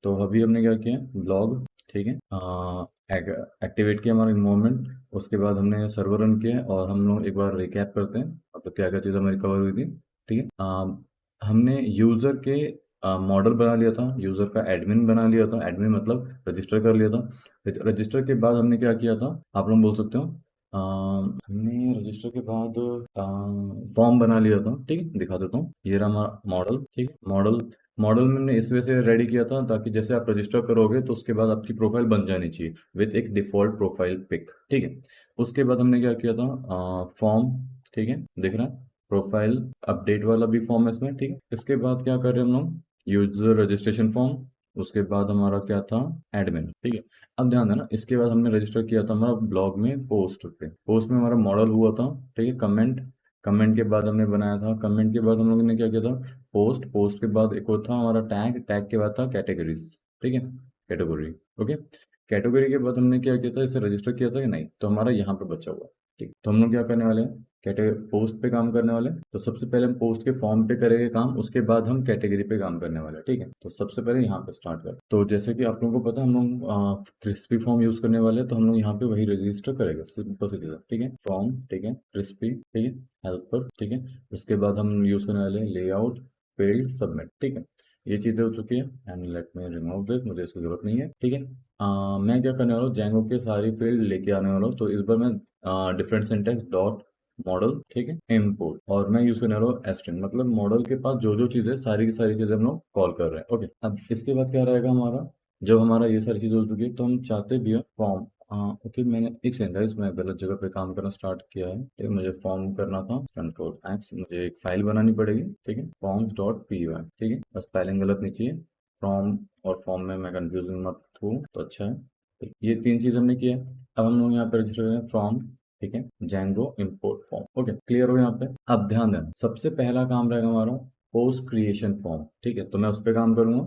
तो अभी हमने क्या किया, ब्लॉग, ठीक है, एक्टिवेट किया हमारा इन्वायरमेंट, उसके बाद हमने सर्वर रन किया और हम लोग एक बार रिकैप करते हैं मतलब क्या क्या चीज़ हमारी कवर हुई थी। ठीक है, हमने यूज़र के मॉडल बना लिया था, यूज़र का एडमिन बना लिया था, एडमिन मतलब रजिस्टर कर लिया था। रजिस्टर के बाद हमने क्या किया था, आप लोग बोल सकते हो, हमने रजिस्टर के बाद फॉर्म बना लिया था। ठीक है, दिखा देता हूँ, ये रहा हमारा मॉडल। ठीक है, मॉडल मॉडल मैंने इस वजह से रेडी किया था ताकि जैसे आप रजिस्टर करोगे तो उसके बाद आपकी प्रोफाइल बन जानी चाहिए विथ एक डिफ़ॉल्ट प्रोफाइल पिक। ठीक है, उसके बाद हमने क्या किया था, फॉर्म, ठीक है, दिख रहा है, प्रोफाइल अपडेट वाला भी फॉर्म है इसमें। ठीक है, इसके बाद क्या कर रहे हैं हम लोग, यूजर रजिस्ट्रेशन फॉर्म, उसके बाद हमारा क्या था, एडमिन। ठीक है, अब ध्यान देना, इसके बाद हमने रजिस्टर किया था हमारा ब्लॉग में, पोस्ट पे, पोस्ट में हमारा मॉडल हुआ था। ठीक है, कमेंट, कमेंट के बाद हमने बनाया था, कमेंट के बाद हम लोगों ने क्या किया था, पोस्ट, पोस्ट के बाद एक और था हमारा टैग, टैग के बाद था कैटेगरीज। ठीक है, कैटेगरी। ओके, कैटेगरी के बाद हमने क्या किया था, इसे रजिस्टर किया था कि नहीं, तो हमारा यहाँ पे बचा हुआ है। ठीक, तो हम लोग क्या करने वाले हैं, कैटेगरी पोस्ट पे काम करने वाले हैं। तो सबसे पहले हम पोस्ट के फॉर्म पे करेंगे काम, उसके बाद हम कैटेगरी पे काम करने वाले हैं। ठीक है, तो सबसे पहले यहाँ पे स्टार्ट कर, तो जैसे कि आप लोगों को पता है हम लोग क्रिस्पी फॉर्म यूज करने वाले हैं, तो हम लोग यहाँ पे वही रजिस्टर करेंगे, सिंपल सी चीज़ है। ठीक है, फॉर्म, ठीक है, क्रिस्पी, ठीक है, हेल्पर, ठीक है, उसके बाद हम यूज करने वाले हैं लेआउट, फील्ड, सबमिट। ठीक है, ये चीज़ें हो चुकी है and let me remove this, मुझे इसकी जरूरत नहीं है। ठीक है, मैं क्या करने वाला हूँ, जेंगो के सारी फील्ड लेके आने वाला हूँ। तो इस बार मैं डिफरेंट सिंटेक्स डॉट मॉडल, ठीक है, इम्पोर्ट, और मैं यूज करने वाला हूँ एस्ट्रिंग, मतलब मॉडल के पास जो जो चीज़ें, सारी की सारी चीज़ें हम लोग कॉल कर रहे हैं। ओके, अब इसके बाद क्या रहेगा हमारा, जब हमारा ये सारी चीज़ें हो चुकी है तो हम चाहते भी हैं फॉर्म। हाँ ओके, मैंने एक सेकंड गाइस, मैं गलत जगह पे काम करना स्टार्ट किया है। ठीक है, मुझे फॉर्म करना था, कंट्रोल एक्स, मुझे एक फाइल बनानी पड़ेगी। ठीक है, फॉर्म्स डॉट पी वाई, ठीक है, बस स्पेलिंग गलत नहीं चाहिए, फ्रॉम और फॉर्म में मैं कंफ्यूजन मत हूँ तो अच्छा है। ठीक, ये तीन चीज़ हमने किया। अब हम लोग यहाँ पे रजिस्टर करें फ्रॉम, ठीक है, Django import form. Okay, clear हो यहाँ पे। अब ध्यान देना, सबसे पहला काम रहेगा हमारा पोस्ट क्रिएशन फॉर्म। ठीक है, तो मैं उस पर काम करूंगा।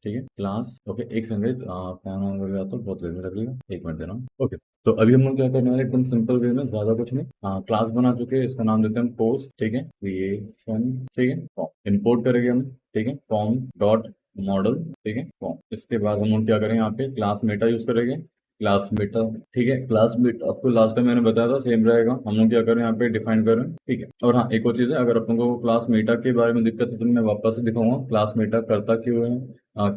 ठीक है, क्लास, ओके, एक सेकंड, फैन ऑन हो गया तो बहुत गर्मी लग रही है, एक मिनट देना। ओके, तो अभी हम लोग क्या करने वाले, एकदम सिंपल वे में, ज्यादा कुछ नहीं, क्लास बना चुके हैं, इसका नाम देते हैं पोस्ट। ठीक है, क्रिएशन, ठीक है, फॉर्म इम्पोर्ट करेंगे हम। ठीक है, फॉर्म डॉट मॉडल, ठीक है, फॉर्म, इसके बाद हम लोग क्या करेंगे, यहाँ पे क्लास मेटा यूज करेंगे, क्लास मेटा। ठीक है, क्लास मेटा आपको लास्ट टाइम मैंने बताया था, सेम रहेगा। हम लोग क्या करें, यहाँ पे डिफाइन करें। ठीक है, और हाँ, एक और चीज़ है, अगर अपन को क्लास मेटा के बारे में दिक्कत है तो मैं वापस से दिखाऊंगा क्लास मेटा करता क्यों है,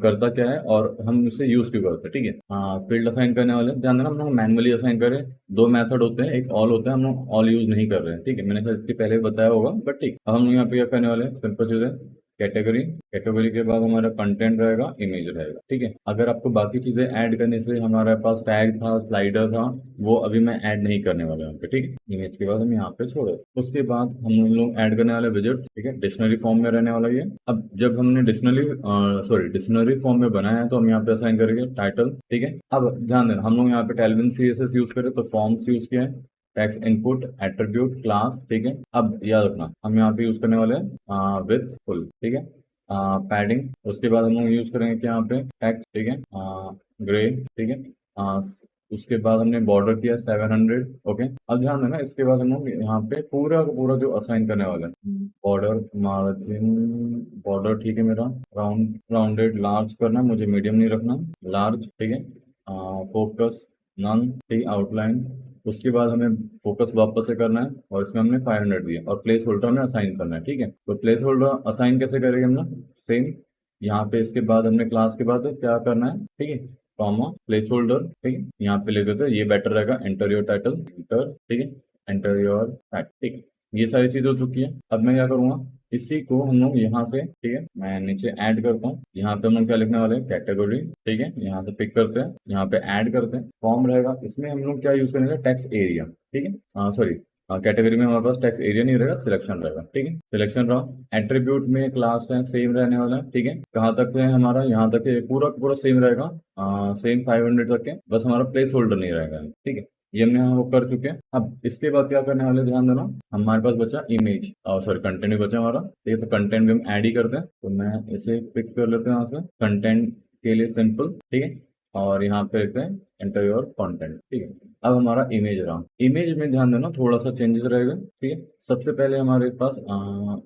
करता क्या है और हम उसे यूज क्यों करते हैं। ठीक है, हाँ, फील्ड असाइन करने वाले ध्यान देना, हम लोग मैनुअली असाइन करें। दो मेथड होते हैं, एक ऑल होता है, हम लोग ऑल यूज नहीं कर रहे हैं। ठीक है, मैंने शायद इसके पहले भी बताया होगा, बट ठीक, अब हम लोग यहाँ पे क्या करने वाले हैं, सिंपल चीज़ है, कैटेगरी, कैटेगरी के बाद हमारा कंटेंट रहेगा, इमेज रहेगा। ठीक है, अगर आपको बाकी चीजें ऐड करने से, हमारे पास टैग था, स्लाइडर था, वो अभी मैं ऐड नहीं करने वाला हूँ। ठीक है, इमेज के बाद हम यहाँ पे छोड़े, उसके बाद हम लोग ऐड करने वाले विजेट। ठीक है, डिक्शनरी फॉर्म में रहने वाला ये। अब जब हमने डिक्शनरी फॉर्म में बनाया है तो हम यहाँ पे असाइन करेंगे टाइटल। ठीक है, अब ध्यान देना, हम लोग यहाँ पे टेलविन CSS यूज करें तो फॉर्म्स यूज किया है, टेक्स्ट इनपुट, एट्रीब्यूट, क्लास। ठीक है, अब याद रखना, हम यहाँ पे यूज करने वाले हैं विथ फुल। ठीक है, पैडिंग, उसके बाद हम लोग यूज करेंगे कि यहाँ पे टेक्स्ट। ठीक है, ग्रे। ठीक है, उसके बाद हमने बॉर्डर किया 700। ओके, अब ध्यान देना, इसके बाद हम लोग यहाँ पे पूरा का पूरा जो असाइन करने वाले हैं, बॉर्डर मार्जिन, बॉर्डर, ठीक है, मेरा राउंडेड लार्ज करना है, मुझे मीडियम नहीं रखना, लार्ज। ठीक है, फोकस नन, ठीक, आउटलाइन, उसके बाद हमें फोकस वापस से करना है और इसमें हमने 500 दिया और प्लेस होल्डर में असाइन करना है। ठीक है, तो प्लेस होल्डर असाइन कैसे करेंगे हम लोग, सेम, यहाँ पे इसके बाद हमने क्लास के बाद क्या करना है, ठीक है, कॉमा प्लेस होल्डर। ठीक है, यहाँ पे ले देते हैं, ये बेटर रहेगा, एंटर योर टाइटल, एंटर। ठीक है, एंटर योर टाइटल। ठीक है, ये सारी चीजें हो चुकी है। अब मैं क्या करूंगा, इसी को हम लोग यहाँ से, ठीक है, मैं नीचे ऐड करता हूँ, यहाँ पे हम लोग क्या लिखने वाले हैं, कैटेगरी। ठीक है, यहाँ से पिक करते हैं, यहाँ पे ऐड करते हैं, फॉर्म रहेगा, इसमें हम लोग क्या यूज करेंगे, टेक्स्ट एरिया। ठीक है, सॉरी, कैटेगरी में हमारे पास टेक्स्ट एरिया नहीं रहेगा, सिलेक्शन रहेगा। ठीक है, सिलेक्शन रहा, एट्रीब्यूट में क्लास है, सेम रहने वाला है। ठीक है, कहाँ तक है हमारा, यहाँ तक है, पूरा पूरा सेम रहेगा, सेम 500 तक है, बस हमारा प्लेस होल्डर नहीं रहेगा। ठीक है, ये हमने यहाँ वो कर चुके हैं। अब इसके बाद क्या करने वाले, ध्यान देना, हमारे पास बचा इमेज, सॉरी, कंटेंट भी बचा हमारा। ठीक है, तो कंटेंट भी हम ऐड ही करते हैं, तो मैं इसे पिक कर लेते हैं यहाँ से, कंटेंट के लिए सिंपल। ठीक है, और यहाँ पे लिखते हैं एंटर योर कंटेंट। ठीक है, अब हमारा इमेज रहा, इमेज में ध्यान देना, थोड़ा सा चेंजेस रहेगा। ठीक है, सबसे पहले हमारे पास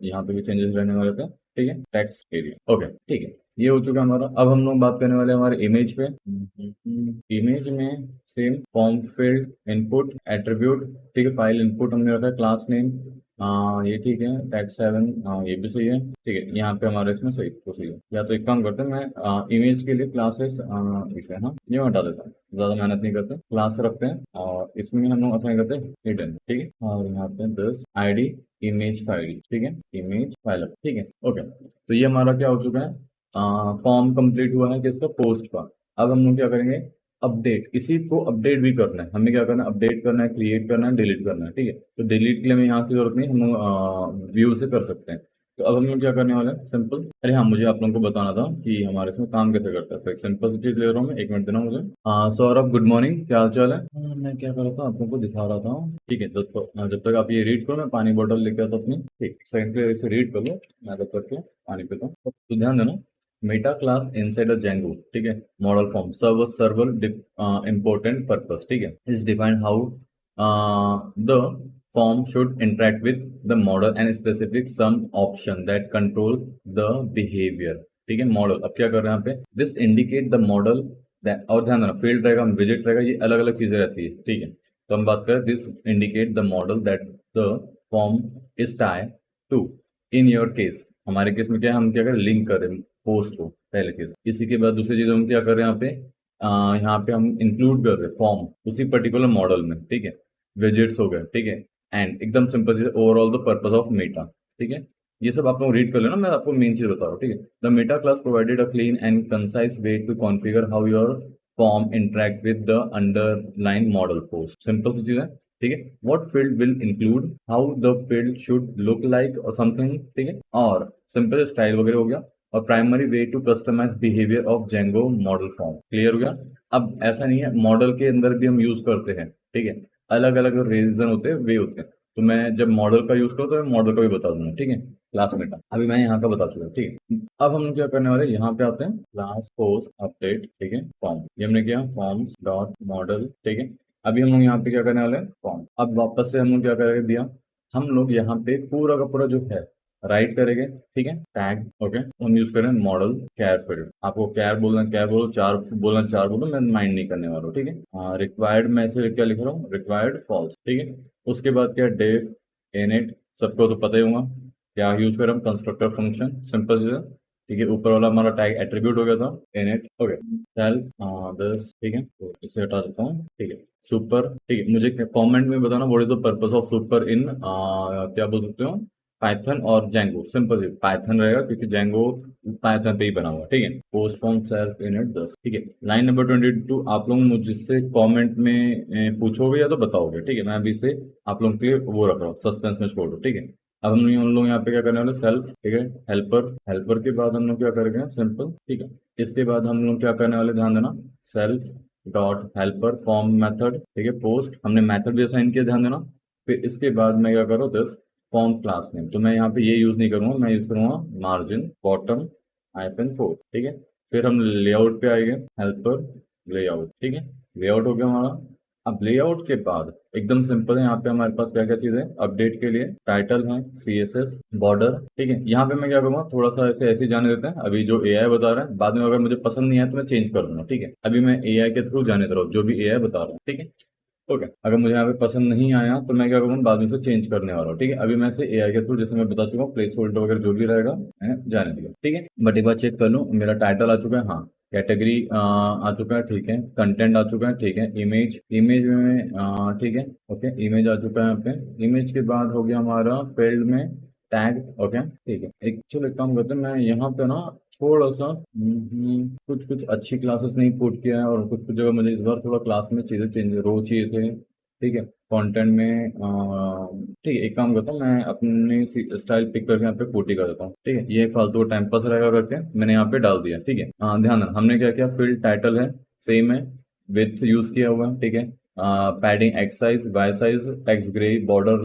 यहाँ पे भी चेंजेस रहने वाले थे। ठीक है, टेक्स्ट एरिया। ओके, ठीक है, ये हो चुका हमारा। अब हम लोग बात करने वाले हैं हमारे इमेज पे। इमेज में same form field input attribute, ठीक है। फाइल इनपुट हमने रखा है, क्लास नेम ये ठीक है, टैग 7 ये भी सही है, ठीक है। यहाँ पे हमारे इसमें सही तो सही है। या तो एक काम करते हैं, मैं इमेज के लिए क्लासेस इसे हाँ ये हटा देता हूँ, ज्यादा मेहनत नहीं करते, क्लास रखते हैं और इसमें हम लोग असाइन करते हैं हिडन, ठीक है। और यहाँ पे दिस आईडी इमेज फाइल, ठीक है, इमेज फाइल, ठीक है, ओके। तो ये हमारा क्या हो चुका है, फॉर्म कंप्लीट हुआ है किसका, पोस्ट का। अब हम लोग क्या करेंगे, अपडेट, इसी को अपडेट भी करना है हमें, क्या करना है, अपडेट करना है, क्रिएट करना है, डिलीट करना है, ठीक है। तो डिलीट के लिए हमें यहाँ की जरूरत नहीं, हम लोग व्यू से कर सकते हैं। तो अब हम लोग क्या करने वाले हैं, सिंपल, अरे हाँ मुझे आप लोगों को बताना था कि हमारे इसमें काम कैसे करता है। तो एक सिंपल सी चीज ले रहा हूँ मैं, एक मिनट देना मुझे। सौरभ गुड मॉर्निंग, क्या हाल चाल है। मैं क्या कर रहा था, आप लोगों को दिखा रहा था, ठीक है। जब तक आप ये रीड करो, मैं पानी बोतल लेके आता हूँ अपनी, ठीक, सेकंड पे इसे रीड कर लो, मैं तब तक के पानी पीता हूँ। तो ध्यान देना, Meta class inside a Django, ठीक है, मॉडल फॉर्म सर्व सर्वर important purpose, ठीक है, is defined how the form should interact with the model and specific some option that control the behavior, ठीक है। मॉडल अब क्या कर रहे हैं यहाँ पे, दिस इंडिकेट द मॉडल, और ध्यान देना फील्ड रहेगा, विजिट रहेगा, ये अलग अलग चीजें रहती है, ठीक है। तो हम बात करें, this indicate the model that the form is tie to, in your case, हमारे केस में क्या है, हम क्या करें, लिंक करें पोस्ट को, पहले चीज। इसी के बाद दूसरी चीज हम क्या कर रहे हैं यहाँ पे, यहाँ पे हम इंक्लूड कर रहे हैं फॉर्म उसी पर्टिकुलर मॉडल में, ठीक है। विजेट्स हो गए, ठीक है। एंड एकदम सिंपल चीज, overall the purpose of Meta, ठीक है। ये सब आप लोग रीड कर लेना, मैं आपको मेन चीज बता रहा हूँ, ठीक है। The meta class provided a clean and concise way to configure how your form interact with the underline model post, simple सी चीज है, ठीक है। What field will include, how the field should look like और something, ठीक है। और simple style वगैरह हो गया, और primary way to customise behaviour of Django model form, clear हो गया। अब ऐसा नहीं है, मॉडल के अंदर भी हम यूज करते हैं, ठीक है, अलग अलग रीजन होते हैं, वे होते हैं। तो मैं जब मॉडल का यूज करूँ तो मैं मॉडल का भी बता दूंगा, ठीक है, क्लास में का अभी मैंने यहाँ का बता चुका, ठीक है। अब हम क्या करने वाले हैं, यहाँ पे आते हैं, क्लास पोस्ट अपडेट, ठीक है, फॉर्म, ये हमने किया, फॉर्म्स डॉट मॉडल, ठीक है। अभी हम लोग यहाँ पे क्या करने वाले हैं, फॉर्म। अब वापस से हम लोग क्या करेंगे, दिया हम लोग यहाँ पे पूरा का पूरा जो है राइट करेंगे, ठीक है, टैग, ओके। हम यूज करें मॉडल कैर फील्ड, आपको कैर बोलना कैर बोलो, चार बोलना चार बोलो, मैं माइंड नहीं करने वाला हूँ, ठीक है। रिक्वायर्ड में ऐसे क्या लिख रहा हूँ, रिक्वायर्ड फॉल्स, ठीक है। उसके बाद क्या, डेफ इनिट, सबको तो पता ही होगा क्या यूज कर रहा हूँ, कंस्ट्रक्टर फंक्शन, सिंपल चीज है, ठीक है। ऊपर वाला हमारा टैग एट्रीब्यूट हो गया था, इनिट, ओके, सेल्फ दिस, ठीक है, तो इसे हटा देता हूँ, ठीक है। सुपर, ठीक है, मुझे कमेंट में बताना what is the purpose of super in क्या बोल सकते हो, पाइथन और जेंगो, सिंपल है, पाइथन रहेगा क्योंकि जेंगो पाइथन पे ही बना हुआ, ठीक है। पोस्ट फॉर्म सेल्फ इनिट 10, ठीक है। लाइन नंबर 22 आप लोग मुझसे कमेंट में पूछोगे या तो बताओगे, ठीक है। मैं अभी से आप लोगों के लिए वो रख रहा हूँ, सस्पेंस में छोड़ दो, ठीक है। अब हम लोग यहाँ पे क्या करने वाले, सेल्फ, ठीक है, हेल्पर, हेल्पर के बाद हम लोग क्या करेंगे, सिंपल, ठीक है। इसके बाद हम लोग क्या करने वाले, ध्यान देना, self dot helper form method, ठीक है, पोस्ट, हमने मेथड भी असाइन किया, ध्यान देना। फिर इसके बाद मैं क्या करूँ, दिस फॉर्म क्लास नेम, तो मैं यहाँ पे ये यूज नहीं करूंगा, मैं यूज करूंगा मार्जिन बॉटम -4, ठीक है। फिर हम लेआउट पे आएंगे, हेल्पर लेआउट, ठीक है, लेआउट हो गया हमारा। अब लेआउट के बाद एकदम सिंपल है, यहाँ पे हमारे पास क्या क्या चीज है, अपडेट के लिए टाइटल है, CSS बॉर्डर, ठीक है। यहाँ पे मैं क्या करूंगा, थोड़ा सा ऐसे ऐसे जाने देते हैं, अभी जो AI बता रहा है, बाद में अगर मुझे पसंद नहीं आया तो मैं चेंज कर दूंगा, ठीक है। अभी मैं AI के थ्रू जाने दे रहा हूँ, जो भी AI बता रहा हूँ, ठीक है, ओके। अगर मुझे यहाँ पे पसंद नहीं आया तो मैं क्या करूँगा, बाद में से चेंज करने वाला हूँ, ठीक है। अभी मैं से AI के थ्रू, जैसे मैं बता चुका हूँ, प्लेस होल्डर वगैरह जो भी रहेगा मैंने जाने दिया, ठीक है। बट एक बार चेक कर लूँ, मेरा टाइटल आ चुका है, हाँ, कैटेगरी आ चुका है, ठीक है, कंटेंट आ चुका है, ठीक है, इमेज, इमेज में ठीक है, ओके, इमेज आ चुका है यहाँ पे। इमेज के बाद हो गया हमारा फील्ड में टैग, ओके, ठीक है। एक चलो एक काम करते हैं, मैं यहाँ पे ना थोड़ा सा कुछ कुछ अच्छी क्लासेस नहीं पुट किया है, और कुछ कुछ जगह मुझे इस बार थोड़ा क्लास में चीजें चेंज रो चाहिए थे, ठीक है, कंटेंट में ठीक है। एक काम करता हूँ, मैं अपनी स्टाइल पिक करके यहाँ पे पुट ही कर देता हूँ, ठीक है। ये फालतू टाइम पास रहेगा करके मैंने यहाँ पे डाल दिया, ठीक है। ध्यान रखना, हमने क्या किया, फील्ड टाइटल है, सेम है, विथ यूज किया हुआ है, ठीक है। Padding X size Y size, text grey border,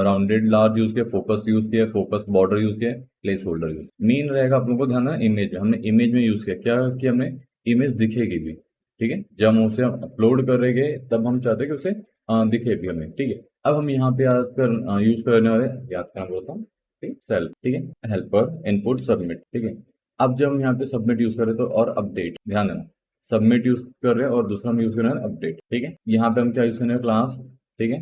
rounded large use किया, फोकस यूज किया, फोकस बॉर्डर यूज किया, प्लेस होल्डर यूज, मेन रहेगा आप लोगों को ध्यान है, इमेज हमने इमेज में यूज किया, क्या किया हमने, इमेज दिखेगी भी, ठीक है। जब हम उसे अपलोड करेंगे तब हम चाहते हैं कि उसे दिखे भी हमें, ठीक है। अब हम यहाँ पे याद कर यूज करने वाले, याद करना बोलता हूँ, ठीक, सेल्फ, ठीक है, हेल्पर इनपुट सबमिट, ठीक है। अब जब हम यहाँ पे सबमिट यूज कर रहे हैं तो और अपडेट, ध्यान देना सबमिट यूज कर रहे हैं और दूसरा हम यूज कर रहे हैं अपडेट, ठीक है। यहाँ पे हम क्या यूज कर रहे हैं, क्लास, ठीक है।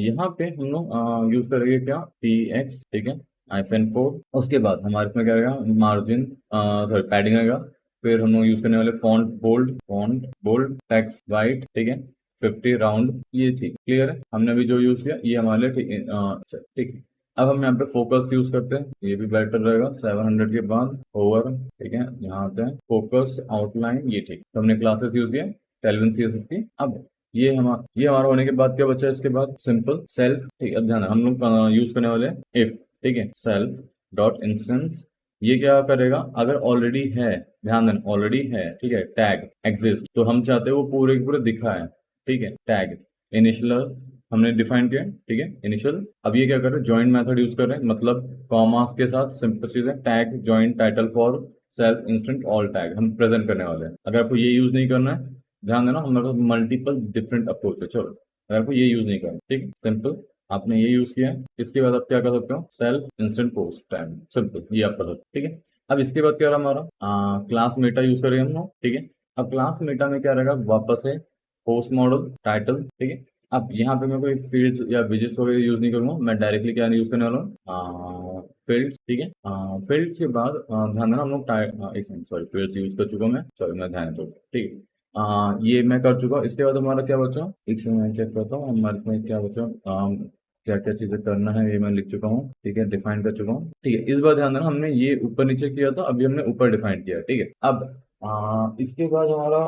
यहाँ पे हम लोग यूज करेंगे क्या, px, ठीक है, -4। उसके बाद हमारे इसमें क्या रहेगा, मार्जिन, सॉरी पैडिंग रहेगा। फिर हम लोग यूज करने वाले फॉन्ट बोल्ड, टेक्स्ट वाइट, ठीक है, 50 राउंड, ये ठीक क्लियर है। हमने अभी जो यूज किया ये हमारे लिए ठीक अच्छा, ठीक है। अब हम यहाँ पे फोकस यूज करते हैं, ये भी बेटर रहेगा। 700 के बाद ओवर, ठीक है, यहाँ आते हैं फोकस आउटलाइन, ये ठीक। तो हमने क्लासेस यूज किया टेलविन सीएसएस की। अब ये हमारा होने के बाद क्या बचा है, इसके बाद सिंपल सेल्फ, ठीक है। अब ध्यान है, हम लोग यूज करने वाले इफ, ठीक है, सेल्फ डॉट इंस्टेंस। ये क्या करेगा, अगर ऑलरेडी है, ध्यान देना ऑलरेडी है, ठीक है, टैग एग्जिस्ट, तो हम चाहते हैं वो पूरे के पूरे दिखाए, ठीक है। टैग इनिशियल हमने डिफाइन किया, ठीक है, इनिशियल। अब ये क्या कर रहे हैं, जॉइंट मेथड यूज कर रहे हैं, मतलब कॉमास के साथ सिंपल चीज है, tag joint title for self instant all tag हम प्रेजेंट करने वाले हैं। अगर आपको ये यूज नहीं करना है, ध्यान देना हमारे पास मल्टीपल डिफरेंट अप्रोच है, चलो अगर आपको ये यूज नहीं करना, ठीक है, सिंपल आपने ये यूज किया है। इसके बाद आप क्या कर सकते हो, self instant post tag, simple ये आप कर सकते हो, ठीक है। अब इसके बाद क्या रहा हमारा, क्लास मेटा यूज करेंगे हम लोग, ठीक है। अब क्लास मेटा में क्या रहेगा, वापस से पोस्ट मॉडल टाइटल, ठीक है। अब यहाँ पे मैं कोई फील्ड्स या विजेट्स वगैरह यूज नहीं करूंगा, मैं डायरेक्टली क्या यूज करने वाला हूँ, फील्ड्स, ठीक है। फील्ड्स के बाद ध्यान देना हम लोग सॉरी फील्ड्स यूज कर चुका हूँ मैं, सॉरी मैं ध्यान दो, ठीक है। ये मैं कर चुका हूँ। इसके बाद हमारा क्या बचा, एक सेकंड मैं चेक करता हूँ हमारे इसमें क्या बचा, क्या क्या चीजें करना है ये मैं लिख चुका हूँ, ठीक है, डिफाइन कर चुका हूँ, ठीक है। इस बार ध्यान देना हमने ये ऊपर नीचे किया था, अभी हमने ऊपर डिफाइन किया, ठीक है। अब इसके बाद हमारा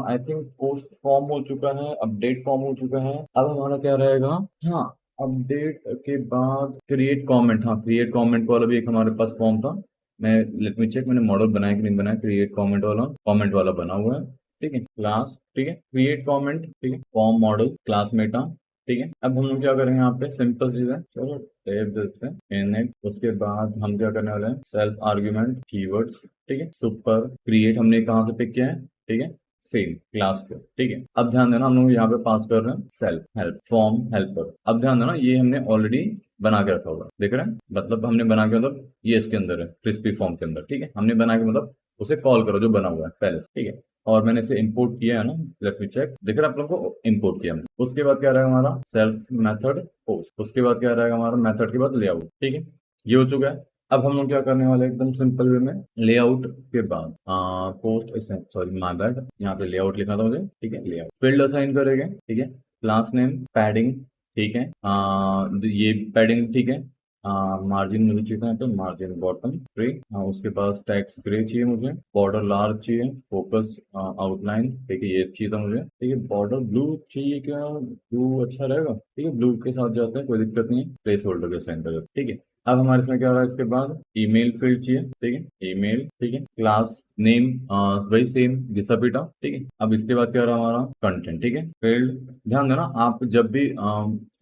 आई थिंक पोस्ट फॉर्म हो चुका है, अपडेट फॉर्म हो चुका है। अब हमारा क्या रहेगा, हाँ अपडेट के बाद क्रिएट कमेंट, हाँ क्रिएट कमेंट वाला भी एक हमारे पास फॉर्म था। मैं लेट मी चेक मैंने मॉडल बनाया कि नहीं बनाया, क्रिएट कमेंट वाला बना हुआ है, ठीक है। क्लास, ठीक है, क्रिएट कमेंट, ठीक है, फॉर्म मॉडल क्लास मेटा, ठीक है। अब हम लोग क्या करेंगे, यहाँ पे सिंपल चीज है, चलो टेब देते हैं इनइट। उसके बाद हम क्या करने वाले हैं, सेल्फ आर्ग्यूमेंट कीवर्ड्स, ठीक है, सुपर क्रिएट हमने कहाँ से पिक किया है, ठीक है, सेम क्लास पे, ठीक है। अब ध्यान देना हम लोग यहाँ पे पास कर रहे हैं सेल्फ हेल्प फॉर्म हेल्पर। अब ध्यान देना ये हमने ऑलरेडी बना के रखा हुआ है, देख रहे हैं, मतलब हमने बना के, मतलब ये इसके अंदर है क्रिस्पी फॉर्म के अंदर, ठीक है। हमने बना के मतलब उसे कॉल करो जो बना हुआ है पहले से, ठीक है। और मैंने इसे इंपोर्ट किया है ना, लेट मी चेक, देख रहे हैं आप लोगों को इंपोर्ट किया हमने। उसके बाद क्या रहेगा हमारा सेल्फ मेथड पोस्ट, उसके बाद क्या रहेगा हमारा मेथड के बाद लेआउट, ठीक है, ये हो चुका है। अब हम लोग क्या करने वाले हैं, एकदम सिंपल वे में लेआउट के बाद पोस्ट, सॉरी माय बैड, यहाँ पे लेआउट लिखना था मुझे, ठीक है। लेआउट फील्ड असाइन करेंगे, ठीक है, क्लास नेम पैडिंग, ठीक है, ये पैडिंग, ठीक है। मार्जिन मुझे चाहिए था, तो मार्जिन बॉटम ग्रे, उसके पास टेक्स्ट ग्रे चाहिए मुझे, बॉर्डर लार्ज चाहिए, फोकस आउटलाइन, ठीक है, ये चाहिए था मुझे, ठीक है। बॉर्डर ब्लू चाहिए क्या, ब्लू अच्छा रहेगा, ठीक है, ब्लू के साथ जाते हैं, कोई दिक्कत नहीं है, प्लेस होल्डर के साइन कर, ठीक है। अब हमारे इसमें क्या हो रहा है, इसके बाद ईमेल फील्ड चाहिए, ठीक है, ईमेल, ठीक है, क्लास नेम वही सेम घिसा-पिटा, ठीक है। अब इसके बाद क्या हो रहा है हमारा कंटेंट, ठीक है, फील्ड। ध्यान देना आप जब भी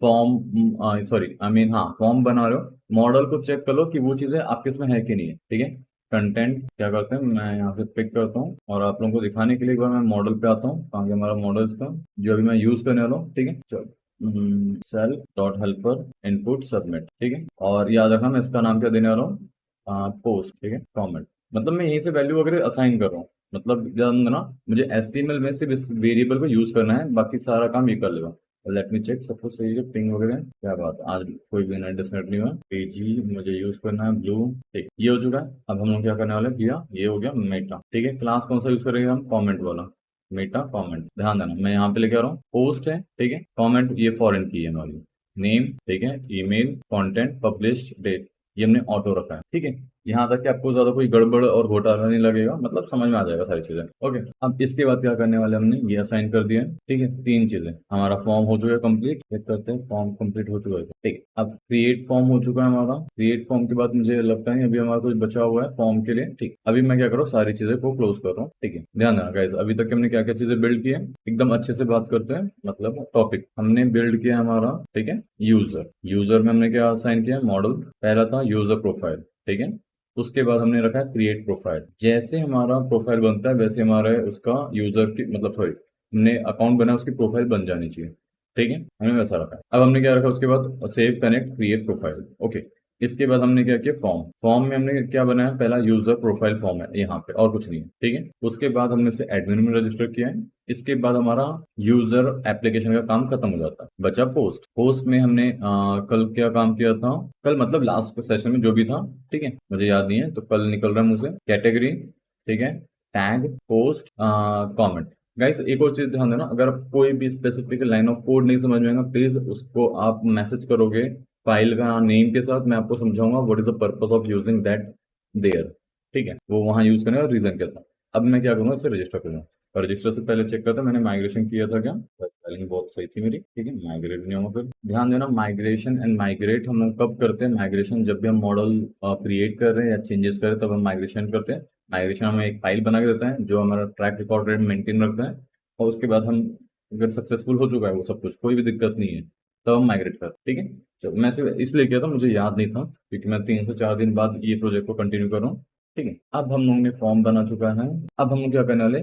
फॉर्म, सॉरी आई मीन हाँ फॉर्म बना रहे हो, मॉडल को चेक कर लो कि वो चीजें आपके इसमें है कि नहीं है, ठीक है। कंटेंट क्या करते हैं, मैं यहाँ से पिक करता हूँ और आप लोगों को दिखाने के लिए एक बार मैं मॉडल पे आता हूँ, ताकि हमारा मॉडल इसका जो अभी मैं यूज करने वाला हूँ, ठीक है। चलो self dot helper input submit, ठीक है। और याद रखना मैं इसका नाम क्या देने वाला हूँ, पोस्ट, ठीक है, कमेंट, मतलब मैं यहीं से वैल्यू वगैरह असाइन कर रहा हूँ, मतलब ध्यान देना मुझे एचटीएमएल में सिर्फ इस वेरिएबल को यूज करना है, बाकी सारा काम ये कर लेगा। लेट मी चेक, सपोज सही है, पिंग वगैरह क्या बात है, आज कोई भी नया डिस्कनेक्ट नहीं हुआ, पेजी मुझे यूज करना है ब्लू, ठीक ये हो चुका है। अब हम लोग क्या करने वाले हैं भैया, ये हो गया मेटा, ठीक है। क्लास कौन सा यूज करेंगे हम, कमेंट वाला, मेटा कमेंट। ध्यान देना मैं यहाँ पे लेके आ रहा हूँ पोस्ट है, ठीक है, कमेंट ये फॉरेन की है हमारी, नेम, ठीक है, ईमेल, कंटेंट, पब्लिश डेट, ये हमने ऑटो रखा है, ठीक है। यहाँ तक कि आपको ज्यादा कोई गड़बड़ और घोटाला नहीं लगेगा, मतलब समझ में आ जाएगा सारी चीजें, ओके। अब इसके बाद क्या करने वाले हमने ये असाइन कर दिया है, ठीक है। तीन चीजें, हमारा फॉर्म हो चुका है कंप्लीट, चेक करते हैं फॉर्म कंप्लीट हो चुका है, ठीक। अब क्रिएट फॉर्म हो चुका है हमारा, क्रिएट फॉर्म के बाद मुझे लगता है अभी हमारा कुछ बचा हुआ है फॉर्म के लिए, ठीक। अभी मैं क्या कर रहा हूँ, सारी चीजें को क्लोज कर रहा हूँ, ठीक है। ध्यान देना गाइस, अभी तक हमने क्या क्या चीजें बिल्ड की है, एकदम अच्छे से बात करते हैं, मतलब टॉपिक हमने बिल्ड किया हमारा, ठीक है। यूजर में हमने क्या असाइन किया, मॉडल पहला था यूजर प्रोफाइल, ठीक है। उसके बाद हमने रखा है क्रिएट प्रोफाइल, जैसे हमारा प्रोफाइल बनता है वैसे हमारा उसका यूजर की, मतलब सॉरी हमने अकाउंट बना उसकी प्रोफाइल बन जानी चाहिए, ठीक है, हमने वैसा रखा है। अब हमने क्या रखा उसके बाद, save connect create profile, okay. इसके बाद हमने क्या किया, फॉर्म। फॉर्म में हमने क्या बनाया, पहला यूजर प्रोफाइल फॉर्म है यहाँ पे, और कुछ नहीं है, ठीक है। उसके बाद हमने इसे एडमिन में रजिस्टर किया है। इसके बाद हमारा यूजर एप्लीकेशन का काम खत्म हो जाता है, बचा पोस्ट। पोस्ट में हमने कल क्या काम किया था, कल मतलब लास्ट सेशन में जो भी था, ठीक है, मुझे याद नहीं है तो कल निकल रहा है मुझे। कैटेगरी, ठीक है, टैग, पोस्ट, कमेंट। गाइस एक और चीज ध्यान देना, अगर आप कोई भी स्पेसिफिक लाइन ऑफ कोड नहीं समझ में आएगा, प्लीज उसको आप मैसेज करोगे फाइल का नेम के साथ, मैं आपको समझाऊंगा what is the purpose of using that there, ठीक है, वो वहां यूज करने का रीजन क्या था। अब मैं क्या करूंगा, इसे रजिस्टर करूंगा। और रजिस्टर से पहले चेक करता मैंने माइग्रेशन किया था क्या, स्पेलिंग बहुत सही थी मेरी, ठीक है। माइग्रेट नहीं होगा, फिर ध्यान देना माइग्रेशन एंड माइग्रेट हम लोग कब करते हैं, माइग्रेशन जब भी हम मॉडल क्रिएट कर रहे हैं या चेंजेस कर रहे हैं तब हम माइग्रेशन करते हैं। माइग्रेशन हमें एक फाइल बना के देता है जो हमारा ट्रैक रिकॉर्ड रेट मेंटेन रखता है, और उसके बाद हम अगर सक्सेसफुल हो चुका है वो सब कुछ, कोई भी दिक्कत नहीं है, तब हम माइग्रेट करते हैं, ठीक है। चलो मैं सिर्फ इसलिए किया था, मुझे याद नहीं था क्योंकि मैं 3 से 4 दिन बाद ये प्रोजेक्ट को कंटिन्यू कर रहा हूँ, ठीक है। अब हम लोगों ने फॉर्म बना चुका है। अब हम लोग क्या करने वाले,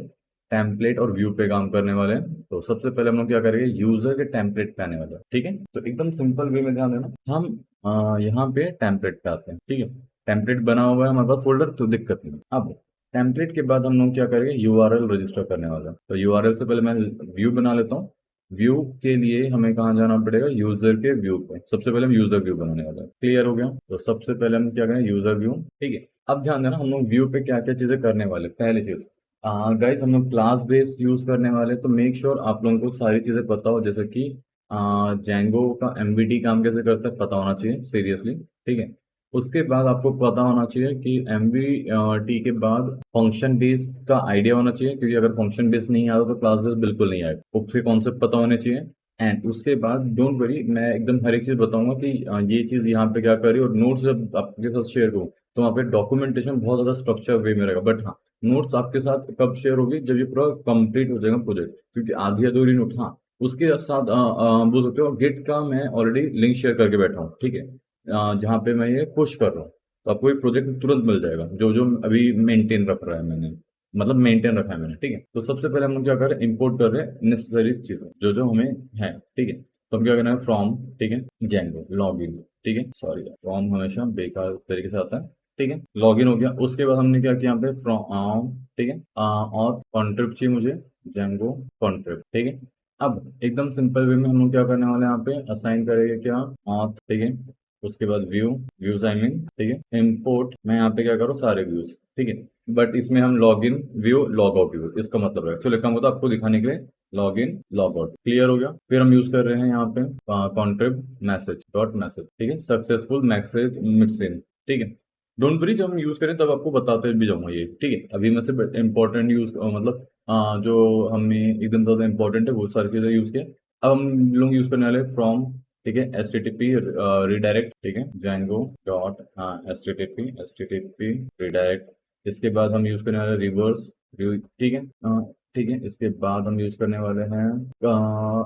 टेम्पलेट और व्यू पे काम करने वाले हैं। तो सबसे पहले हम लोग क्या करेंगे, यूजर के टेम्पलेट पे आने वाले हैं, ठीक है। तो एकदम सिंपल वे में ध्यान देना, हम यहाँ पे टेम्पलेट पे आते हैं, ठीक है। टेम्पलेट बना हुआ है हमारे पास फोल्डर, तो दिक्कत नहीं। अब टेम्पलेट के बाद हम लोग क्या करेंगे, यूआरएल रजिस्टर करने वाले हैं। तो यूआरएल से पहले मैं व्यू बना लेता हूँ। व्यू के लिए हमें कहाँ जाना पड़ेगा, यूजर के व्यू पे। सबसे पहले हम यूजर व्यू बनाने वाले हैं, क्लियर हो गया। तो सबसे पहले हम क्या करें, यूजर व्यू, ठीक है। अब ध्यान देना हम लोग व्यू पे क्या क्या चीजें करने वाले। पहली चीज, गाइस हम लोग क्लास बेस यूज करने वाले, तो मेक श्योर आप लोगों को सारी चीजें पता हो, जैसे कि जेंगो का एमवीटी काम कैसे करता है पता होना चाहिए सीरियसली, ठीक है। उसके बाद आपको पता होना चाहिए कि एमवीटी के बाद फंक्शन बेस का आइडिया होना चाहिए, क्योंकि अगर फंक्शन बेस नहीं आता तो क्लास बेस बिल्कुल नहीं आएगा। उसके कॉन्सेप्ट पता होने चाहिए। एंड उसके बाद डोंट वरी, मैं एकदम हर एक चीज बताऊंगा कि ये चीज यहाँ पे क्या करी, और नोट्स जब आपके साथ शेयर करूँ तो वहाँ पे डॉक्यूमेंटेशन बहुत ज्यादा स्ट्रक्चर वे में रहेगा। बट हाँ, नोट्स आपके साथ कब शेयर होगी, जब ये पूरा कंप्लीट हो जाएगा प्रोजेक्ट, क्योंकि आधी अधूरी नोट्स, हाँ उसके साथ बोल सकते हो गिट का मैं ऑलरेडी लिंक शेयर करके बैठा हूँ, ठीक है, जहाँ पे मैं ये पुश कर रहा हूँ। तो आपको ये प्रोजेक्ट तुरंत मिल जाएगा, जो जो अभी मेंटेन रख रहा है मैंने, मतलब मेंटेन रखा है मैंने, ठीक है। तो सबसे पहले हम लोग क्या कर रहे हैं, इंपोर्ट कर रहे हैं नेसेसरी चीजें जो जो हमें है, ठीक है। तो हम क्या करना है, फ्रॉम, ठीक है, जेंगो लॉगिन, ठीक है, सॉरी फ्रॉम हमेशा बेकार तरीके से आता है, ठीक है। लॉगिन हो गया। उसके बाद हमने क्या किया यहाँ पे, फ्रॉम, ठीक है, और कॉन्ट्रिब्यूट चाहिए मुझे, जेंगो कॉन्ट्रिब्यूट, ठीक है। अब एकदम सिंपल वे में हम लोग क्या करने वाले हैं, यहाँ पे असाइन करेंगे क्या, ऑथ, ठीक है। उसके बाद व्यू, व्यूज आई मीन, ठीक है। इंपोर्ट, मैं यहाँ पे क्या करूँ, सारे व्यूज, ठीक है। बट इसमें हम log in view, log out view, इसका मतलब है एक्चुअली काम होता है आपको दिखाने के लिए, log in log out, clear हो गया। फिर हम यूज कर रहे हैं यहाँ पे कॉन्ट्रिब मैसेज डॉट मैसेज, ठीक है, सक्सेसफुल मैसेज मिक्स इन, ठीक है। डोंट वरी, जब हम यूज करें तब आपको बताते भी जाऊंगा ये, ठीक है। अभी मैं सिर्फ इंपॉर्टेंट यूज मतलब जो हमें एकदम ज्यादा इंपॉर्टेंट है वो सारी चीजें यूज किया। अब हम लोग यूज करने वाले फ्रॉम, ठीक है, H T T P redirect, ठीक है, Django dot H T T P redirect. इसके बाद हम यूज करने वाले रिवर्स, ठीक है, ठीक है। इसके बाद हम यूज करने वाले हैं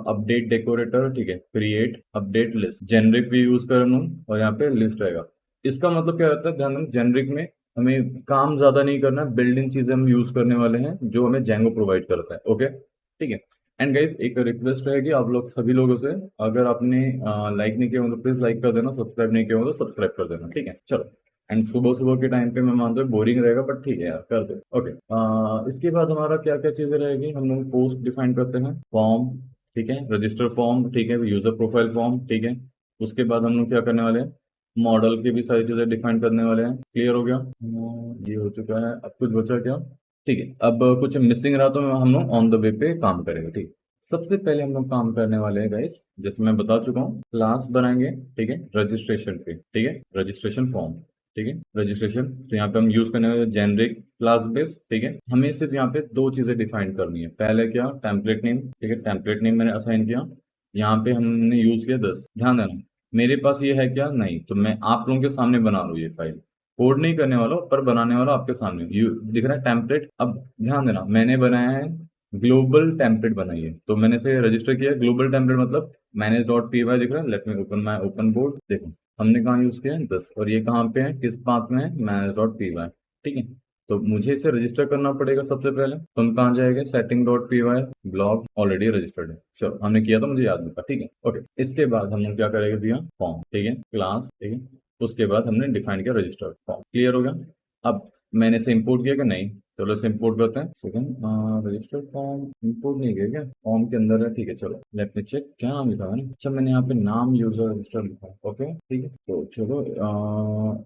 अपडेट डेकोरेटर, ठीक है, क्रिएट अपडेट लिस्ट, जेनरिक भी यूज कर लूँ और यहाँ पे लिस्ट रहेगा। इसका मतलब क्या रहता है, ध्यान देना, जेनरिक में हमें काम ज्यादा नहीं करना, बिल्डिंग चीजें हम यूज करने वाले हैं जो हमें जेंगो प्रोवाइड करता है, ओके, ठीक है। एंड गाइस एक रिक्वेस्ट रहेगी आप लोग सभी लोगों से, अगर आपने लाइक नहीं किया हो तो प्लीज लाइक कर देना, सब्सक्राइब नहीं किया हो तो सब्सक्राइब कर देना, ठीक है, चलो। एंड सुबह सुबह के टाइम पे मैं मानता हूँ बोरिंग रहेगा, बट ठीक है यार कर दो, ओके। इसके बाद हमारा क्या क्या चीजें रहेगी, हम लोग पोस्ट डिफाइन करते हैं, फॉर्म, ठीक है, रजिस्टर फॉर्म, ठीक है, यूजर प्रोफाइल फॉर्म, ठीक है। उसके बाद हम लोग क्या करने वाले हैं, मॉडल की भी सारी चीजें डिफाइन करने वाले हैं, क्लियर हो गया। ये हो चुका है, अब कुछ बचा क्या, ठीक है। अब कुछ मिसिंग रहा तो हम लोग ऑन द वे पे काम करेंगे, ठीक है। सबसे पहले हम लोग काम करने वाले हैं गाइस, जैसे मैं बता चुका हूँ, क्लास बनाएंगे, ठीक है, रजिस्ट्रेशन पे, ठीक है, रजिस्ट्रेशन फॉर्म, ठीक है, रजिस्ट्रेशन। तो यहाँ पे हम यूज करने वाले जेनरिक क्लास बेस, ठीक है। हमें सिर्फ यहाँ पे दो चीजें डिफाइन करनी है, पहले क्या, टेम्पलेट नेम, ठीक है, टेम्पलेट नेम मैंने असाइन किया, यहाँ पे हमने यूज किया 10। ध्यान देना मेरे पास ये है क्या, नहीं, तो मैं आप लोगों के सामने बना लूँ ये फाइल, कोड नहीं करने वाला हूं, पर बनाने वाला आपके सामने, यू दिख रहा है टेम्पलेट। अब ध्यान देना मैंने बनाया है ग्लोबल टेम्पलेट बनाई है, तो मैंने इसे रजिस्टर किया ग्लोबल टेम्पलेट, मतलब मैनेज डॉट पी वाई दिख रहा है, let me open my open board, देखो हमने कहाँ यूज किया है 10, और ये कहाँ पे है, किस पाथ में है, मैनेज डॉट पी वाई, ठीक है। तो मुझे इसे रजिस्टर करना पड़ेगा सबसे पहले, तो हम कहाँ जाएंगे, setting dot P Y, blog already registered है, चलो हमने किया तो मुझे याद नहीं था, ठीक है, ओके। इसके बाद हम लोग क्या करेंगे भैया, फॉर्म, ठीक है, क्लास, ठीक है, उसके बाद हमने डिफाइन किया रजिस्टर फॉर्म। क्लियर हो गया? अब मैंने इसे इंपोर्ट किया कि नहीं? चलो इसे इंपोर्ट करते हैं। सेकंड, रजिस्टर फॉर्म इंपोर्ट नहीं किया क्या? फॉर्म के अंदर है, ठीक है। चलो लेट मी चेक, क्या नाम लिखा है ना? अच्छा, मैंने यहाँ पे नाम यूजर रजिस्टर लिखा है। ओके ठीक है, तो चलो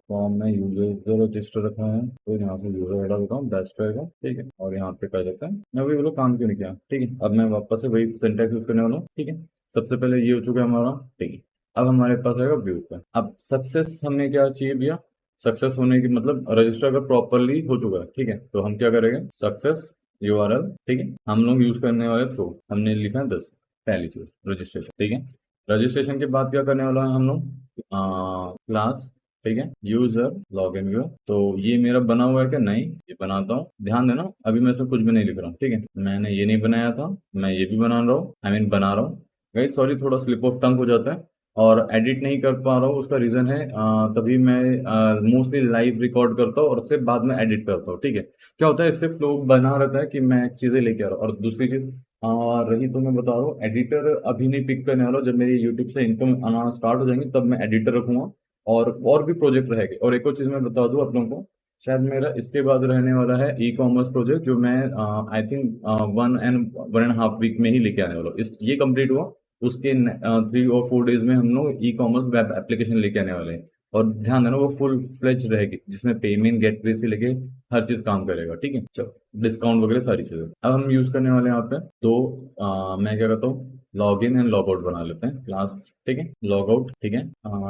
फॉर्म में यूजर रजिस्टर रखा है, तो यहाँ से यूजर हटा देता हूँ, बेस्ट रहेगा। ठीक है, और यहाँ पे कर देते हैं। मैं वही बोलो काम क्यों नहीं किया। ठीक है, अब मैं वापस से वही सिंटैक्स यूज करने वाला हूँ। ठीक है, सबसे पहले ये हो चुका है हमारा। ठीक है, अब हमारे पास आएगा व्यू पे। अब सक्सेस हमें क्या चाहिए भैया? सक्सेस होने की मतलब रजिस्टर अगर प्रॉपरली हो चुका है, ठीक है, तो हम क्या करेंगे? सक्सेस यूआरएल, ठीक है, हम लोग यूज करने वाले थ्रू हमने लिखा है 10। पहली चीज रजिस्ट्रेशन, ठीक है। रजिस्ट्रेशन के बाद क्या करने वाला है हम लोग? क्लास, ठीक है, यूजर लॉग इन व्यू। तो ये मेरा बना हुआ है क्या? नहीं, ये बनाता हूँ। ध्यान देना, अभी मैं इसमें कुछ भी नहीं लिख रहा हूँ। ठीक है, मैंने ये नहीं बनाया था, मैं ये भी बना रहा हूँ, बना रहा हूँ। गाइस सॉरी, थोड़ा स्लिप ऑफ टंग हो जाता है और एडिट नहीं कर पा रहा हूँ। उसका रीजन है तभी मैं मोस्टली लाइव रिकॉर्ड करता हूँ और उससे बाद में एडिट करता हूँ। ठीक है, क्या होता है इससे फ्लो बना रहता है कि मैं चीजें लेके आ रहा हूँ। और दूसरी चीज रही, तो मैं बता रहा हूँ एडिटर अभी नहीं पिक करने वाला। जब मेरी यूट्यूब से इनकम आना स्टार्ट हो जाएंगी तब मैं एडिटर रखूंगा और भी प्रोजेक्ट रहेंगे। और एक और चीज मैं बता दूं आप लोगों को, शायद मेरा इसके बाद रहने वाला है ई कॉमर्स प्रोजेक्ट, जो मैं आई थिंक 1.5 वीक में ही लेके आने वाला हूँ। इस ये कंप्लीट हुआ, उसके 3 और 4 डेज में हम लोग ई कॉमर्स वेब एप्लीकेशन लेके आने वाले हैं। और ध्यान देना वो फुल फ्लेज रहेगी, जिसमें पेमेंट गेटवे से लेके हर चीज काम करेगा। ठीक है, चलो डिस्काउंट वगैरह सारी चीजें अब हम यूज करने वाले हैं यहाँ पे। तो मैं क्या करता हूँ, log in and log out बना लेते हैं क्लास। ठीक है, लॉग आउट, ठीक है।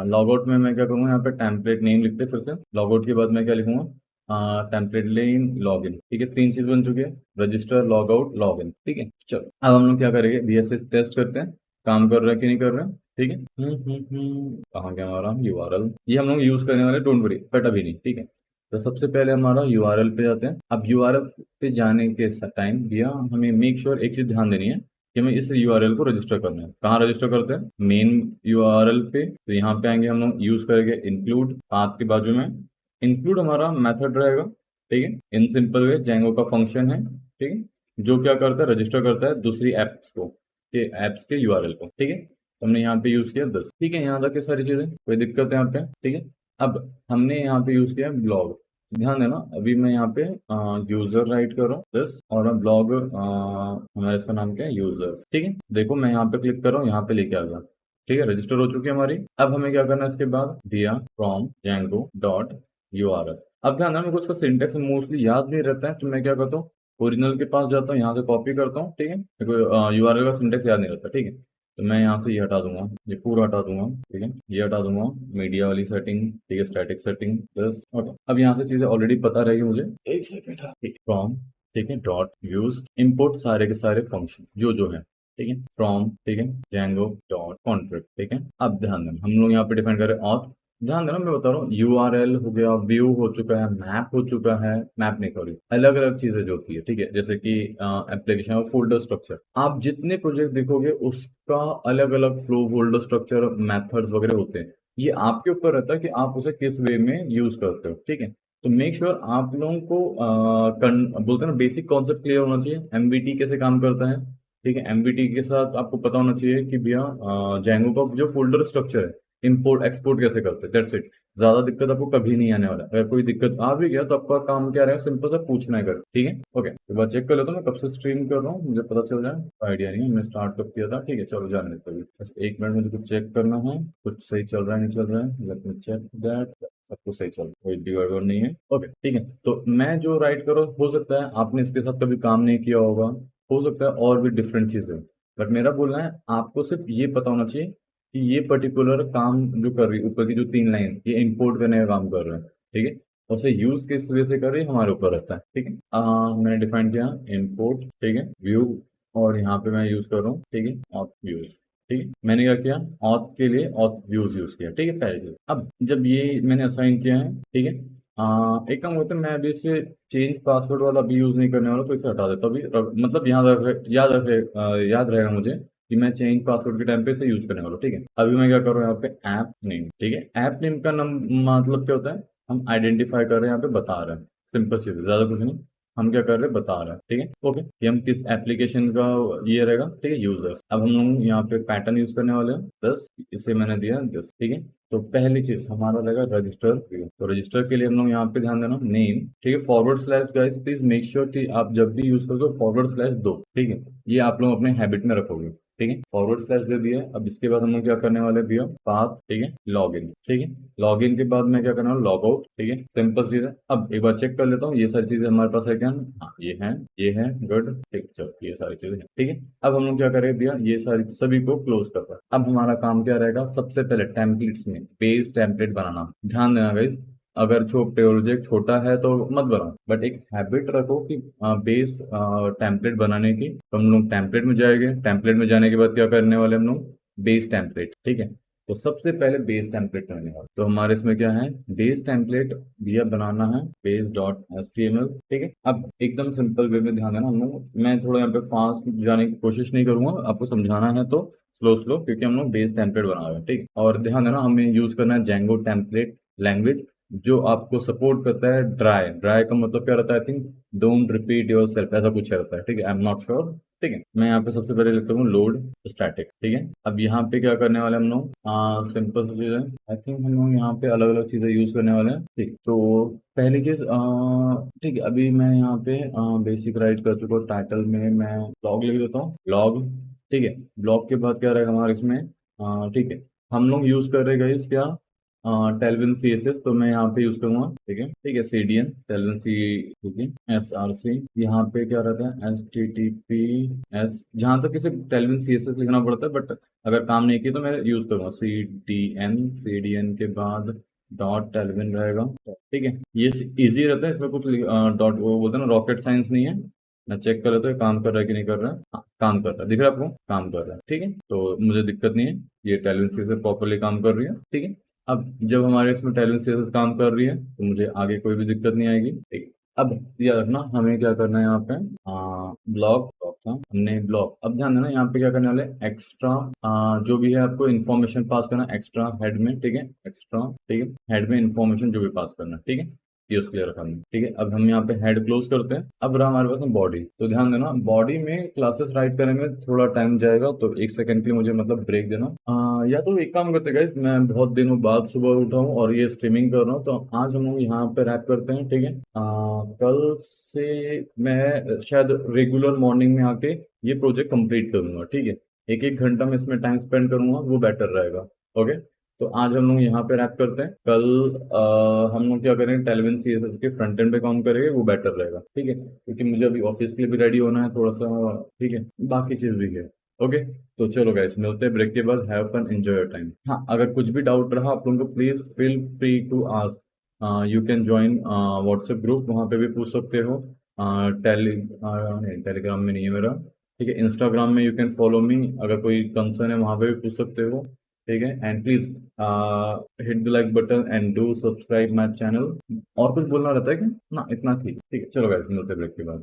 लॉग आउट में मैं क्या करूँगा, यहाँ पे टेम्पलेट नेम लिखते हैं फिर से। लॉग आउट के बाद मैं क्या लिखूंगा? Template name log in. ठीक है, 3 चीज बन चुकी है, register, log out, log in. ठीक है, चलो अब हम लोग क्या करेंगे, बीएसएस टेस्ट करते हैं काम कर रहा है कि नहीं कर रहा है। ठीक है, कहाँ गया हमारा यूआरएल? ये हम लोग यूज करने वाले, डोंट वरी, बट अभी नहीं। ठीक है, तो सबसे पहले हमारा यूआरएल पे जाते हैं। अब यूआरएल पे जाने के टाइम भैया हमें मेक श्योर एक चीज ध्यान देनी है कि हमें इस यूआरएल को रजिस्टर करना है। कहाँ रजिस्टर करते हैं? मेन यूआरएल पे। तो यहाँ पे आएंगे हम लोग, यूज करेंगे इंक्लूड, पाथ के बाजू में इंक्लूड हमारा मेथड रहेगा। ठीक है, इन सिंपल वे जेंगो का फंक्शन है। ठीक है, जो क्या करता है, रजिस्टर करता है दूसरी एप्स को, के एप्स के यूआरएल को। ठीक है, तो हमने यहाँ पे यूज किया 10। ठीक है, यहाँ तक के सारी चीजें, कोई दिक्कत है यहाँ पे? ठीक है, अब हमने यहाँ पे यूज किया ब्लॉग। ध्यान देना, अभी मैं यहाँ पे यूजर राइट कर रहा हूँ बस, और ब्लॉग हमारा इसका नाम क्या है? यूजर। ठीक है, देखो मैं यहाँ पे क्लिक कर रहा हूँ, यहाँ पे लेके आ गया। ठीक है, रजिस्टर हो चुकी है हमारी। अब हमें क्या करना है इसके बाद? दिया फ्रॉम जेंगो डॉट यूआरएल। अब ध्यान देना, मेरे को इसका सिंटेक्स मोस्टली याद नहीं रहता है, तो मैं क्या करता हूँ, ओरिजिनल के पास जाता हूँ, यहाँ से कॉपी करता हूँ। ठीक है, मेरे को यूआरएल का सिंटेक्स याद नहीं रहता। ठीक है, तो मैं यहाँ से ये हटा दूंगा, ये पूरा हटा दूंगा। ठीक है, ये हटा दूंगा, मीडिया वाली सेटिंग, ठीक है, स्टैटिक सेटिंग बस हटा। अब यहाँ से चीजें ऑलरेडी पता रहेगी मुझे। एक सेकंड, ठीक है, फ्रॉम, ठीक है, डॉट यूज इंपोर्ट सारे के सारे फंक्शन जो है। ठीक है, फ्रॉम, ठीक है, जेंगो डॉट कॉन्ट्रैक्ट। ठीक है, अब ध्यान देना, हम लोग यहाँ पे डिफाइन करें ऑथ। ध्यान देना, मैं बता रहा हूँ, यूआरएल हो गया, व्यू हो चुका है, मैप हो चुका है, मैप नहीं सॉरी, अलग अलग चीजें जो होती है। ठीक है, जैसे कि एप्लीकेशन और फोल्डर स्ट्रक्चर, आप जितने प्रोजेक्ट देखोगे उसका अलग अलग फ्लो, फोल्डर स्ट्रक्चर, मेथड्स वगैरह होते हैं। ये आपके ऊपर रहता है कि आप उसे किस वे में यूज करते हो। ठीक है, तो मेक श्योर आप लोगों को बोलते हैं ना, बेसिक कॉन्सेप्ट क्लियर होना चाहिए, एमवीटी कैसे काम करता है। ठीक है, एमवीटी के साथ आपको पता होना चाहिए कि भैया जैंगो का जो फोल्डर स्ट्रक्चर है, इंपोर्ट एक्सपोर्ट कैसे करते हैं, दैट्स इट। ज्यादा दिक्कत आपको कभी नहीं आने वाला। अगर कोई दिक्कत आ भी गया तो आपका काम क्या रहेगा, सिंपल सा पूछना है कर। ठीक है, ओके, तो बात चेक कर लेता हूँ मैं कब से स्ट्रीम कर रहा हूँ, मुझे पता चल जाए, आइडिया नहीं है मैं स्टार्ट कब किया था। ठीक है, चलो जाने देते हैं, बस 1 मिनट मुझे कुछ चेक करना है, कुछ सही चल रहा है नहीं चल रहा है, लेट मी चेक दैट। सब कुछ सही चल रहा है, कोई गड़बड़ नहीं है। ओके ठीक है, तो मैं जो राइट करो, हो सकता है आपने इसके साथ कभी काम नहीं किया होगा, हो सकता है और भी डिफरेंट चीजें, बट मेरा बोलना है आपको सिर्फ ये पता होना चाहिए कि ये पर्टिकुलर काम जो कर रही है, ऊपर की जो 3 लाइन, ये इंपोर्ट करने का काम कर रहा है। ठीक है, और उसे यूज किस वे से कर रही है हमारे ऊपर रहता है। ठीक है, मैंने डिफाइन किया इंपोर्ट, ठीक है, व्यू, और यहाँ पे मैं यूज कर रहा हूँ, ठीक है, ऑथ व्यूज। ठीक है, मैंने क्या किया, ऑथ के लिए ऑथ व्यूज यूज किया। ठीक है, पहले चीज। अब जब ये मैंने असाइन किया है, ठीक है, एक काम होता है, मैं अभी इसे चेंज पासवर्ड वाला अभी यूज नहीं करने वाला, तो इसे हटा देता हूँ अभी, मतलब याद रहेगा मुझे कि मैं चेंज पासवर्ड के टाइम पे इसे यूज करने वाला हूँ। ठीक है, अभी मैं क्या कर रहा हूँ, यहाँ पे ऐप नेम। ठीक है, ऐप नेम का नाम मतलब क्या होता है, हम आइडेंटिफाई कर रहे हैं, यहाँ पे बता रहे हैं, सिंपल चीज है, ज्यादा कुछ नहीं। हम क्या कर रहे हैं बता रहे हैं, ठीक है। ओके, कि हम किस एप्लीकेशन का ये रहेगा, ठीक है, यूजर्स। अब हम लोग यहाँ पे पैटर्न यूज करने वाले हैं 10, इसे मैंने दिया 10, ठीक है। तो पहली चीज हमारा रहेगा रजिस्टर। तो रजिस्टर के लिए हम लोग यहाँ पे ध्यान देना नेम, ठीक है, forward slash. Guys please make sure कि आप जब भी यूज करोगे फॉरवर्ड स्लैश दो, ठीक है। ये आप लोग अपने हैबिट में रखोगे, ठीक है। फॉरवर्ड स्लैश दे दिया। अब इसके बाद हम लोग क्या करने वाले भैया, पाथ, ठीक है, लॉग इन, ठीक है। लॉग इन के बाद मैं क्या करना, लॉग आउट, ठीक है, सिंपल चीज है। अब एक बार चेक कर लेता हूँ ये सारी चीजें हमारे पास है क्या। हाँ ये है गुड, ठीक, चलो ये सारी चीजें हैं, ठीक है। अब हम लोग क्या करेंगे भैया, ये सारी सभी को क्लोज कर रहा है। अब हमारा काम क्या रहेगा, सबसे पहले टेम्पलेट्स में बेस टेम्पलेट बनाना। ध्यान देना गाइस, अगर प्रोजेक्ट छोटा है तो मत बनाओ, बट एक हैबिट रखो कि बेस टेम्पलेट बनाने की। तो हम लोग टेम्पलेट में जाएंगे, टेम्पलेट में जाने के बाद क्या करने वाले हम लोग, बेस टेम्पलेट, ठीक है। तो सबसे पहले बेस टेम्पलेट करने वाले, तो हमारे इसमें क्या है, बेस टेम्पलेट भैया बनाना है base dot H T M L, ठीक है। अब एकदम सिंपल वे में ध्यान देना हम लोग, मैं थोड़ा यहाँ पे फास्ट जाने की कोशिश नहीं करूंगा, आपको समझाना है तो स्लो स्लो, क्योंकि हम लोग बेस टेम्पलेट बना रहे हैं, ठीक है। और ध्यान देना हमें यूज करना है जेंगो टेम्पलेट लैंग्वेज, जो आपको सपोर्ट करता है ड्राई। ड्राई का मतलब क्या रहता है, I think don't repeat your self, ऐसा कुछ रहता है, ठीक है, आई एम नॉट श्योर, ठीक है। मैं यहाँ पे सबसे पहले लिखता हूँ लोड स्टैटिक, ठीक है। अब यहाँ पे क्या करने वाले हम लोग, सिंपल सी चीज है, आई थिंक हम लोग यहाँ पे अलग अलग चीजें यूज करने वाले हैं, ठीक। तो पहली चीज, ठीक है, अभी मैं यहाँ पे बेसिक राइट कर चुका हूँ। टाइटल में मैं ब्लॉग लिख देता हूँ, ब्लॉग, ठीक है। ब्लॉग के बाद क्या रहेगा हमारे इसमें, ठीक है, हम लोग यूज कर रहे हैं गाइस क्या, टेलविन सी एस एस, तो मैं यहाँ पे यूज करूंगा, ठीक है, ठीक है, सी डी एन टेलविन सी, ठीक है, एस आर सी। यहाँ पे क्या रहता है, H T T P S, जहां तक किसी टेलविन सी एस एस लिखना पड़ता है, बट अगर काम नहीं किया तो मैं यूज करूंगा सी डी एन के बाद डॉट टेलविन रहेगा, ठीक है। ये इजी रहता है, इसमें कुछ डॉट वो बोलते हैं ना, रॉकेट साइंस नहीं है। मैं चेक कर लेता हूँ काम कर रहा है कि नहीं कर रहा है। हाँ, काम कर रहा है, दिख रहा है आपको, काम कर रहा है, ठीक है। तो मुझे दिक्कत नहीं है, ये टेलविन सी से प्रॉपरली काम कर रही है, ठीक है। अब जब हमारे इसमें टेलविन सी काम कर रही है तो मुझे आगे कोई भी दिक्कत नहीं आएगी, ठीक। अब याद रखना हमें क्या करना है यहाँ पे, ब्लॉक था हमने ब्लॉक। अब ध्यान देना यहाँ पे क्या करने वाले, एक्स्ट्रा जो भी है आपको इन्फॉर्मेशन पास करना एक्स्ट्रा हेड में, ठीक है, एक्स्ट्रा, ठीक है, हेड में इन्फॉर्मेशन जो भी पास करना, ठीक है। ये उसके लिए रखा हमने, ठीक है। अब हम यहाँ पे हेड क्लोज करते हैं। अब रहा हमारे पास में बॉडी, तो ध्यान देना बॉडी में क्लासेस राइट करने में थोड़ा टाइम जाएगा, तो एक सेकंड के लिए मुझे मतलब ब्रेक देना। या तो एक काम करते गाइस, मैं बहुत दिनों बाद सुबह उठा हूँ और ये स्ट्रीमिंग कर रहा हूँ, तो आज हम लोग यहाँ पे रैप करते हैं, ठीक है। कल से मैं शायद रेगुलर मॉर्निंग में आके ये प्रोजेक्ट कंप्लीट करूंगा, ठीक है। एक एक घंटा में इसमें टाइम स्पेंड करूंगा, वो बेटर रहेगा, ओके। तो आज हम लोग यहाँ पे रैप करते हैं, कल हम लोग क्या करेंगे, टेलविन सी एस एस के फ्रंट एंड पे काम करेंगे, वो बेटर रहेगा, ठीक है, क्योंकि मुझे अभी ऑफिस के लिए भी रेडी होना है थोड़ा सा, ठीक है, बाकी चीज भी है, ओके। तो चलो गाइस मिलते हैं ब्रेक के बाद, have fun, enjoy your time. हाँ, अगर कुछ भी डाउट रहा आप लोगों को please feel free to ask, you can join WhatsApp group, वहाँ पे भी पूछ सकते हो। टेलीग्राम में नहीं है मेरा, ठीक है। इंस्टाग्राम में यू कैन फॉलो मी, अगर कोई कंसर्न है वहाँ पे भी पूछ सकते हो, ठीक है। And please hit the like button and do subscribe my channel. और कुछ बोलना रहता है क्या, ना इतना ठीक, ठीक है, चलो गाइस मिलते हैं ब्रेक के बाद।